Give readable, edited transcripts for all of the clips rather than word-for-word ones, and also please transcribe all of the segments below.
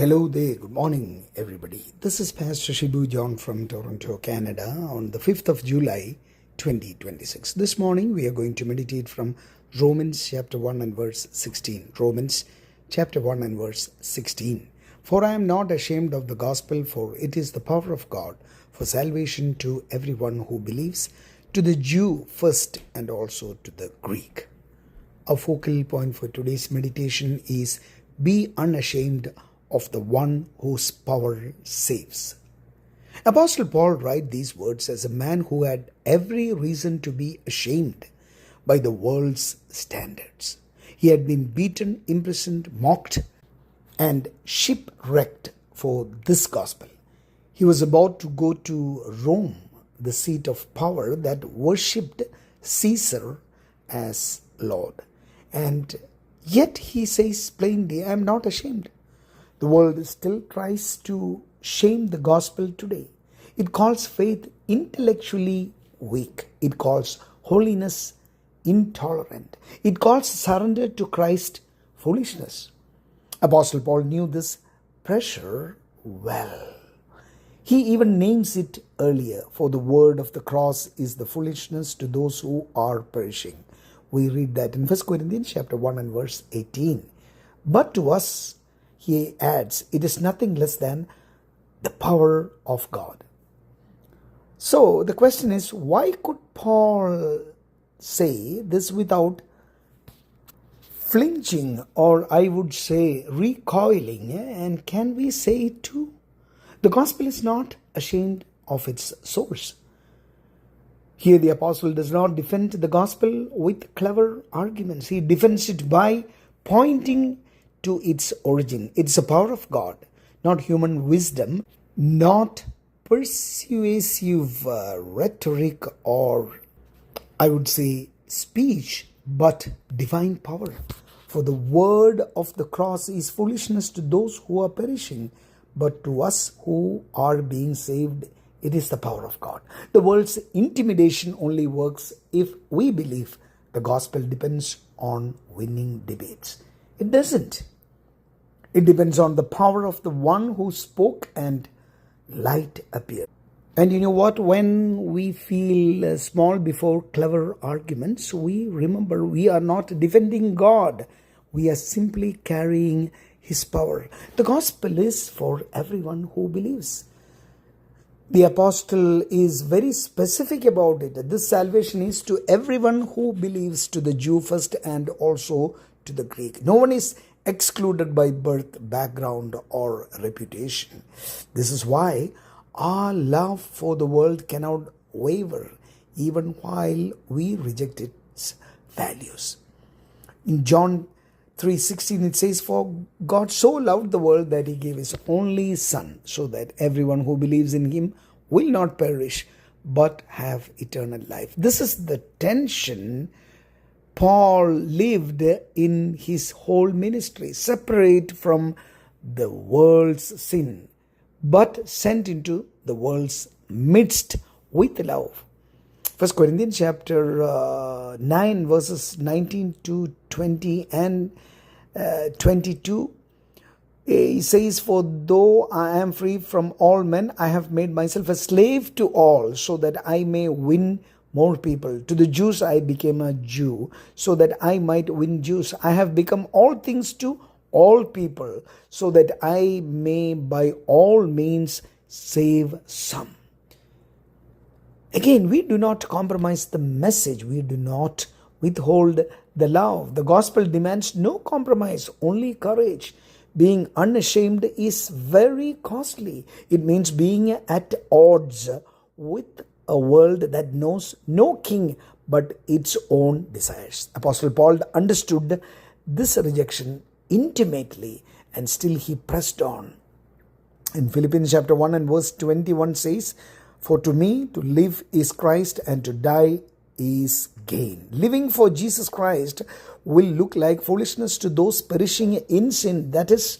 Hello there, good morning everybody. This is Pastor Shibu John from Toronto, Canada on the 5th of July 2026. This morning we are going to meditate from Romans chapter 1 and verse 16. Romans chapter 1 and verse 16. For I am not ashamed of the gospel, for it is the power of God for salvation to everyone who believes, to the Jew first and also to the Greek. Our focal point for today's meditation is be unashamed of the one whose power saves. Apostle Paul writes these words as a man who had every reason to be ashamed by the world's standards. He had been beaten, imprisoned, mocked, and shipwrecked for this gospel. He was about to go to Rome, the seat of power that worshipped Caesar as Lord. And yet he says plainly, I am not ashamed. The world still tries to shame the gospel today. It calls faith intellectually weak. It calls holiness intolerant. It calls surrender to Christ foolishness. Apostle Paul knew this pressure well. He even names it earlier, for the word of the cross is the foolishness to those who are perishing. We read that in 1 Corinthians chapter 1 and verse 18. But to us, he adds, it is nothing less than the power of God. So the question is, why could Paul say this without flinching, or I would say recoiling? And can we say it too? The gospel is not ashamed of its source. Here the apostle does not defend the gospel with clever arguments. He defends it by pointing to its origin. It's the power of God, not human wisdom, not persuasive rhetoric or I would say speech, but divine power. For the word of the cross is foolishness to those who are perishing, but to us who are being saved, it is the power of God. The world's intimidation only works if we believe the gospel depends on winning debates. It doesn't. It depends on the power of the one who spoke and light appeared. And you know what? When we feel small before clever arguments, we remember we are not defending God. We are simply carrying His power. The gospel is for everyone who believes. The apostle is very specific about it. This salvation is to everyone who believes, to the Jew first and also to the Greek. No one is excluded by birth, background, or reputation. This is why our love for the world cannot waver even while we reject its values. In John 3:16 it says, for God so loved the world that He gave His only Son, so that everyone who believes in Him will not perish but have eternal life. This is the tension Paul lived in his whole ministry, separate from the world's sin, but sent into the world's midst with love. 1 Corinthians chapter 9 verses 19 to 20 and 22. He says, for though I am free from all men, I have made myself a slave to all, so that I may win more people. To the Jews I became a Jew, so that I might win Jews. I have become all things to all people, so that I may by all means save some. Again, we do not compromise the message. We do not withhold the love. The gospel demands no compromise, only courage. Being unashamed is very costly. It means being at odds with a world that knows no king but its own desires. Apostle Paul understood this rejection intimately, and still he pressed on. In Philippians chapter 1 and verse 21 says, for to me to live is Christ, and to die is gain. Living for Jesus Christ will look like foolishness to those perishing in sin. That is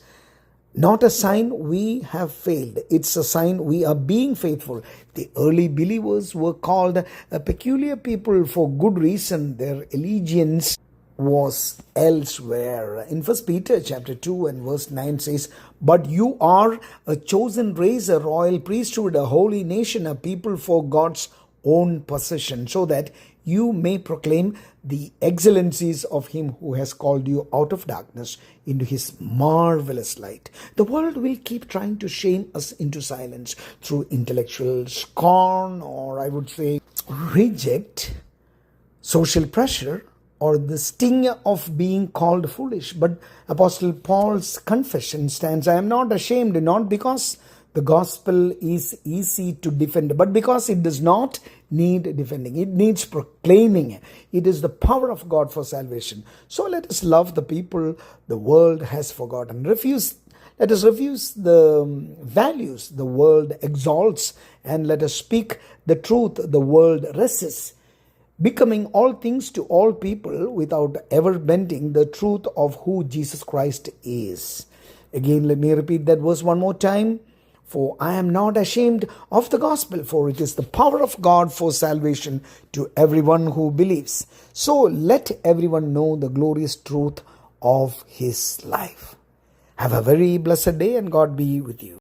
not a sign we have failed. It's a sign we are being faithful. The early believers were called a peculiar people for good reason. Their allegiance was elsewhere. In 1 Peter chapter 2 and verse 9 says, But you are a chosen race, a royal priesthood, a holy nation, a people for God's own possession, so that you may proclaim the excellencies of him who has called you out of darkness into his marvelous light. The world will keep trying to shame us into silence through intellectual scorn, or I would say reject, social pressure, or the sting of being called foolish. But Apostle Paul's confession stands, I am not ashamed, not because the gospel is easy to defend, but because it does not need defending. It needs proclaiming. It is the power of God for salvation. So let us love the people the world has forgotten. Let us refuse the values the world exalts, and let us speak the truth the world resists, becoming all things to all people without ever bending the truth of who Jesus Christ is. Again, let me repeat that verse one more time. For I am not ashamed of the gospel, for it is the power of God for salvation to everyone who believes. So let everyone know the glorious truth of his life. Have a very blessed day, and God be with you.